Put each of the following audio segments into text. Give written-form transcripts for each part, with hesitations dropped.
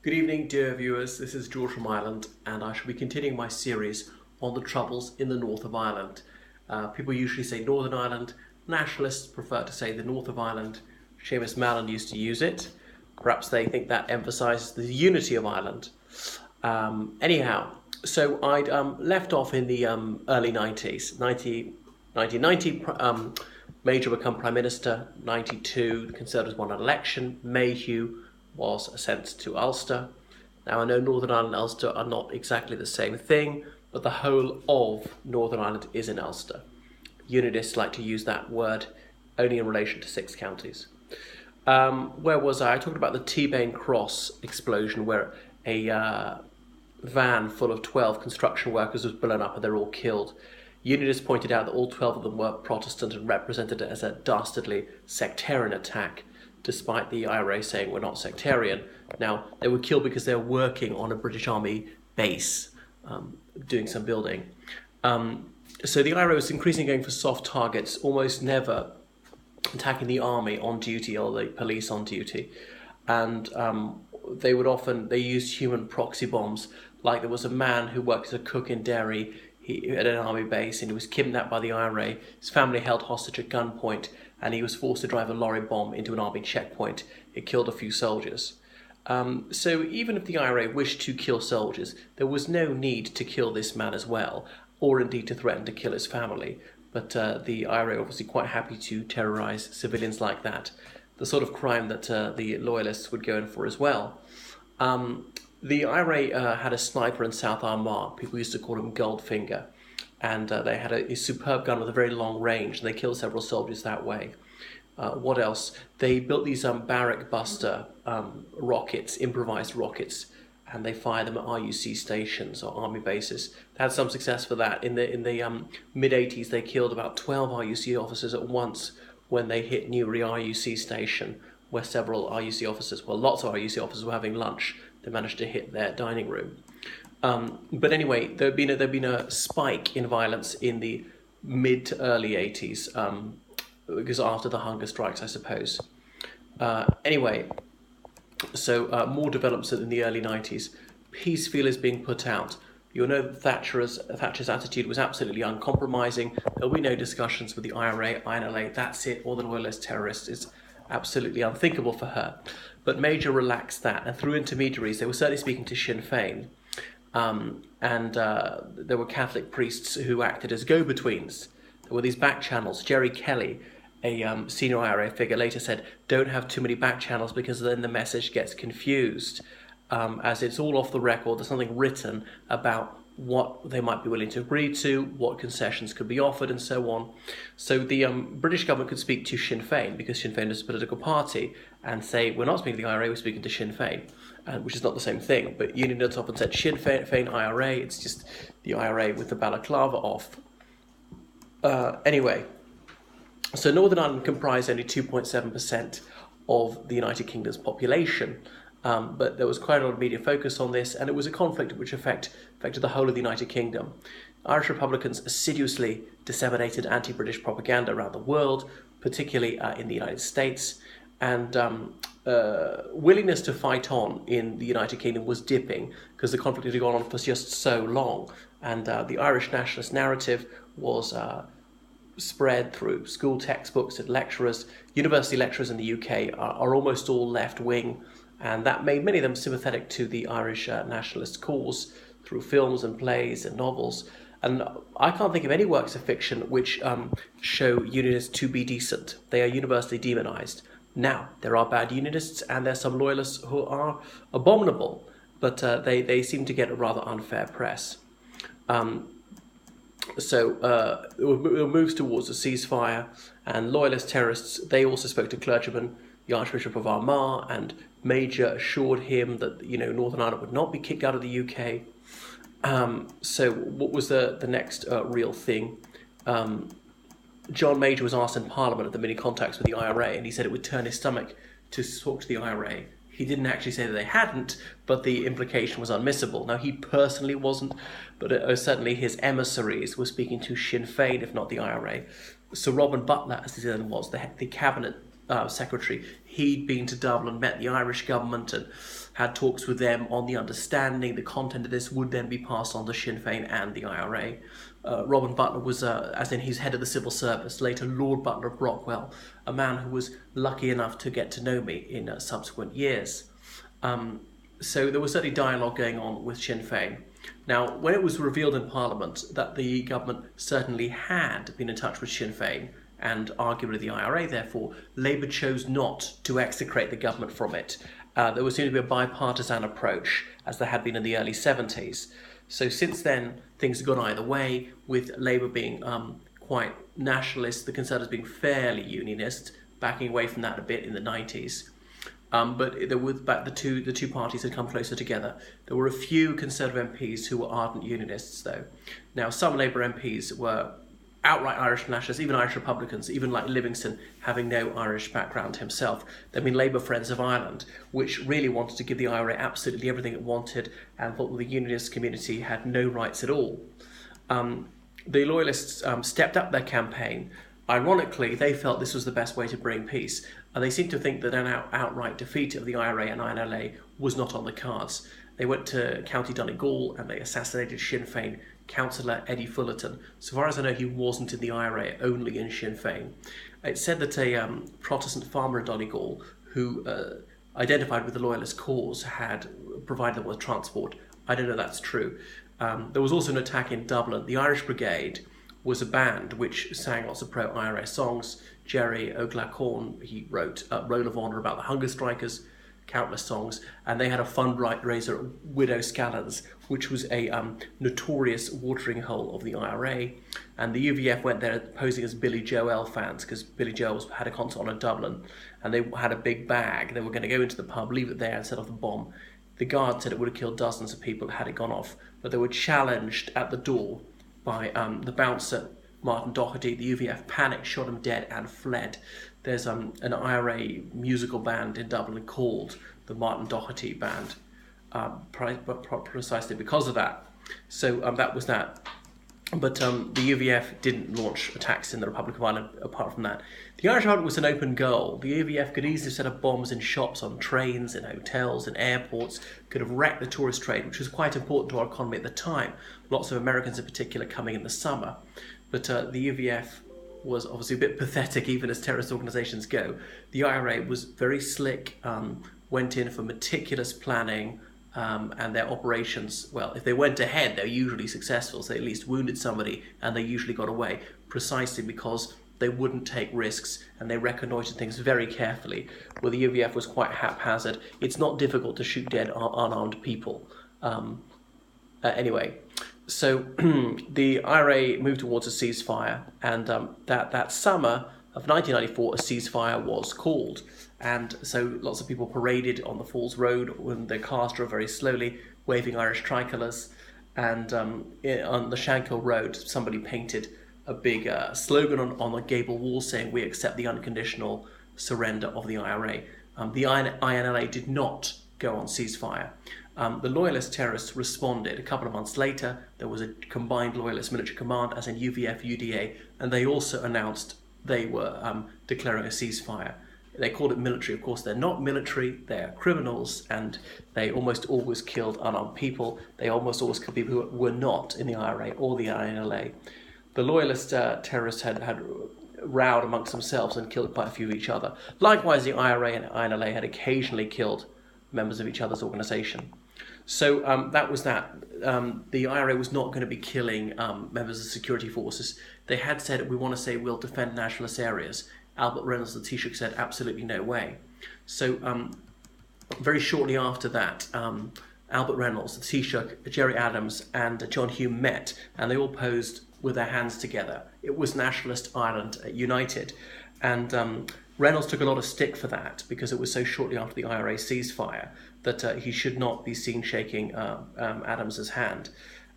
Good evening, dear viewers. This is George from Ireland, and I shall be continuing my series on the troubles in the north of Ireland. People usually say Northern Ireland. Nationalists prefer to say the north of Ireland. Seamus Mallon used to use it. Perhaps they think that emphasises the unity of Ireland. Anyhow, so I'd left off in the early 90s. 1990, Major become Prime Minister. 92, the Conservatives won an election. Mayhew was sent to Ulster. Now I know Northern Ireland and Ulster are not exactly the same thing, but the whole of Northern Ireland is in Ulster. Unionists like to use that word only in relation to 6 counties. Where was I? I talked about the Teebane Cross explosion where a van full of 12 construction workers was blown up and they're all killed. Unionists pointed out that all 12 of them were Protestant and represented it as a dastardly sectarian attack, despite the IRA saying we're not sectarian. Now, they were killed because they were working on a British Army base, doing some building. So the IRA was increasingly going for soft targets, almost never attacking the army on duty or the police on duty. And they used human proxy bombs. Like there was a man who worked as a cook in Derry at an army base, and he was kidnapped by the IRA. His family held hostage at gunpoint, and he was forced to drive a lorry bomb into an army checkpoint. It killed a few soldiers. So even if the IRA wished to kill soldiers, there was no need to kill this man as well, or indeed to threaten to kill his family. But the IRA obviously quite happy to terrorise civilians like that, the sort of crime that the loyalists would go in for as well. The IRA had a sniper in South Armagh. People used to call him Goldfinger. And they had a superb gun with a very long range, and they killed several soldiers that way. What else? They built these barrack buster rockets, improvised rockets, and they fired them at RUC stations or army bases. They had some success for that. In the mid-80s, they killed about 12 RUC officers at once when they hit Newry RUC station, where lots of RUC officers were having lunch. They managed to hit their dining room. But anyway, there'd been a spike in violence in the mid to early 80s, because after the hunger strikes, I suppose. Anyway, so more developments in the early 90s. Peace feelers being put out. You'll know that Thatcher's attitude was absolutely uncompromising. There'll be no discussions with the IRA, INLA, that's it, or the loyalist terrorists. It's absolutely unthinkable for her. But Major relaxed that, and through intermediaries, they were certainly speaking to Sinn Féin. There were Catholic priests who acted as go-betweens. There were these back channels. Jerry Kelly, a senior IRA figure, later said, don't have too many back channels because then the message gets confused. As it's all off the record, there's something written about what they might be willing to agree to, what concessions could be offered, and so on. So the British government could speak to Sinn Féin, because Sinn Féin is a political party, and say, we're not speaking to the IRA, we're speaking to Sinn Féin, which is not the same thing. But Unionists often said Sinn Féin IRA, it's just the IRA with the balaclava off. Anyway, so Northern Ireland comprised only 2.7% of the United Kingdom's population. But there was quite a lot of media focus on this, and it was a conflict which affected the whole of the United Kingdom. Irish Republicans assiduously disseminated anti-British propaganda around the world, particularly in the United States, and willingness to fight on in the United Kingdom was dipping because the conflict had gone on for just so long, and the Irish nationalist narrative was spread through school textbooks and lecturers. University lecturers in the UK are almost all left-wing, and that made many of them sympathetic to the Irish nationalist cause through films and plays and novels. And I can't think of any works of fiction which show Unionists to be decent. They are universally demonised. Now, there are bad Unionists and there's some loyalists who are abominable, but they seem to get a rather unfair press. So it moves towards a ceasefire, and loyalist terrorists, they also spoke to clergymen, the Archbishop of Armagh, and Major assured him that Northern Ireland would not be kicked out of the UK. So what was the next real thing? John Major was asked in Parliament at the mini contacts with the IRA, and he said it would turn his stomach to talk to the IRA. He didn't actually say that they hadn't, but the implication was unmissable. Now, he personally wasn't, but certainly his emissaries were speaking to Sinn Féin, if not the IRA. Sir Robin Butler, as he then was, the cabinet secretary, he'd been to Dublin, met the Irish government and had talks with them on the understanding the content of this would then be passed on to Sinn Féin and the IRA. Robin Butler was, as in he's head of the civil service, later Lord Butler of Brockwell, a man who was lucky enough to get to know me in subsequent years. So there was certainly dialogue going on with Sinn Féin. Now, when it was revealed in Parliament that the government certainly had been in touch with Sinn Féin, and arguably the IRA, therefore, Labour chose not to execrate the government from it. There was seemed to be a bipartisan approach, as there had been in the early 70s. So since then, things have gone either way, with Labour being quite nationalist, the Conservatives being fairly unionist, backing away from that a bit in the 90s. But there was, the two parties had come closer together. There were a few Conservative MPs who were ardent unionists, though. Now, some Labour MPs were outright Irish nationalists, even Irish Republicans, even like Livingston, having no Irish background himself. They've been Labour Friends of Ireland, which really wanted to give the IRA absolutely everything it wanted and thought the unionist community had no rights at all. The Loyalists stepped up their campaign. Ironically, they felt this was the best way to bring peace. They seemed to think that an outright defeat of the IRA and INLA was not on the cards. They went to County Donegal and they assassinated Sinn Féin councillor Eddie Fullerton. So far as I know, he wasn't in the IRA, only in Sinn Féin. It's said that a Protestant farmer in Donegal who identified with the Loyalist cause had provided them with transport. I don't know if that's true. There was also an attack in Dublin. The Irish Brigade was a band which sang lots of pro-IRA songs. Jerry O'Glacorn, he wrote Roll of Honour about the hunger strikers, countless songs, and they had a fundraiser at Widow Scallon's, which was a notorious watering hole of the IRA, and the UVF went there posing as Billy Joel fans because Billy Joel had a concert on in Dublin, and they had a big bag. They were going to go into the pub, leave it there and set off the bomb. The guard said it would have killed dozens of people had it gone off, but they were challenged at the door by the bouncer, Martin Doherty. The UVF panicked, shot him dead and fled. There's an IRA musical band in Dublin called the Martin Doherty Band, precisely because of that. So that was that. But the UVF didn't launch attacks in the Republic of Ireland apart from that. The Irish Republic was an open goal. The UVF could easily set up bombs in shops, on trains, in hotels, in airports, could have wrecked the tourist trade, which was quite important to our economy at the time. Lots of Americans in particular coming in the summer. But the UVF was obviously a bit pathetic, even as terrorist organisations go. The IRA was very slick, went in for meticulous planning, and their operations, well, if they went ahead, they're usually successful, so they at least wounded somebody, and they usually got away, precisely because they wouldn't take risks, and they reconnoitred things very carefully, where the UVF was quite haphazard. It's not difficult to shoot dead unarmed people. Anyway, so the IRA moved towards a ceasefire, and that summer of 1994, a ceasefire was called. And so lots of people paraded on the Falls Road when their cars drove very slowly, waving Irish tricolours. And on the Shankill Road, somebody painted a big slogan on the gable wall saying, "We accept the unconditional surrender of the IRA." The INLA did not go on ceasefire. The Loyalist terrorists responded. A couple of months later, there was a combined Loyalist military command, as in UVF, UDA, and they also announced they were declaring a ceasefire. They called it military. Of course, they're not military. They're criminals, and they almost always killed unarmed people. They almost always killed people who were not in the IRA or the INLA. The Loyalist terrorists had rowed amongst themselves and killed quite a few of each other. Likewise, the IRA and INLA had occasionally killed members of each other's organisation. So that was that. The IRA was not going to be killing members of the security forces. They had said, "We want to say we'll defend nationalist areas." Albert Reynolds, the Taoiseach, said, "Absolutely no way." So very shortly after that, Albert Reynolds, the Taoiseach, Gerry Adams and John Hume met, and they all posed with their hands together. It was Nationalist Ireland United. And Reynolds took a lot of stick for that because it was so shortly after the IRA ceasefire that he should not be seen shaking Adams's hand.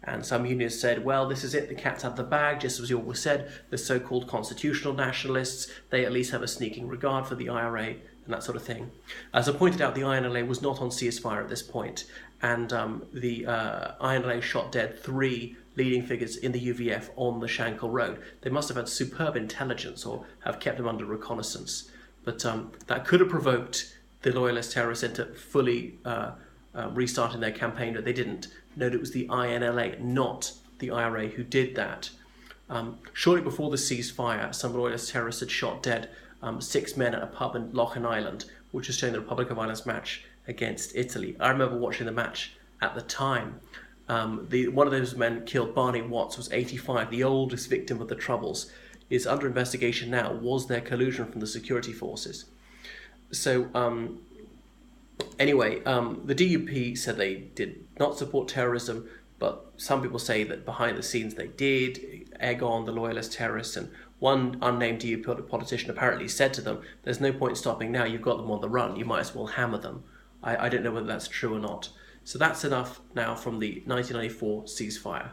And some unionists said, well, this is it, the cat's out of the bag, just as you always said, the so-called constitutional nationalists, they at least have a sneaking regard for the IRA and that sort of thing. As I pointed out, the INLA was not on ceasefire at this point, and the INLA shot dead 3 leading figures in the UVF on the Shankill Road. They must have had superb intelligence or have kept them under reconnaissance. But that could have provoked the loyalist terrorists into fully restarting their campaign, but they didn't. Note it was the INLA, not the IRA, who did that. Shortly before the ceasefire, some loyalist terrorists had shot dead 6 men at a pub in Lochen Island, which was showing the Republic of Ireland's match against Italy. I remember watching the match at the time. One of those men killed, Barney Watts, was 85, the oldest victim of the Troubles, is under investigation now. Was there collusion from the security forces? So anyway, the DUP said they did not support terrorism, but some people say that behind the scenes they did egg on the loyalist terrorists, and one unnamed DUP politician apparently said to them, there's no point stopping now, you've got them on the run, you might as well hammer them. I don't know whether that's true or not. So that's enough now from the 1994 ceasefire.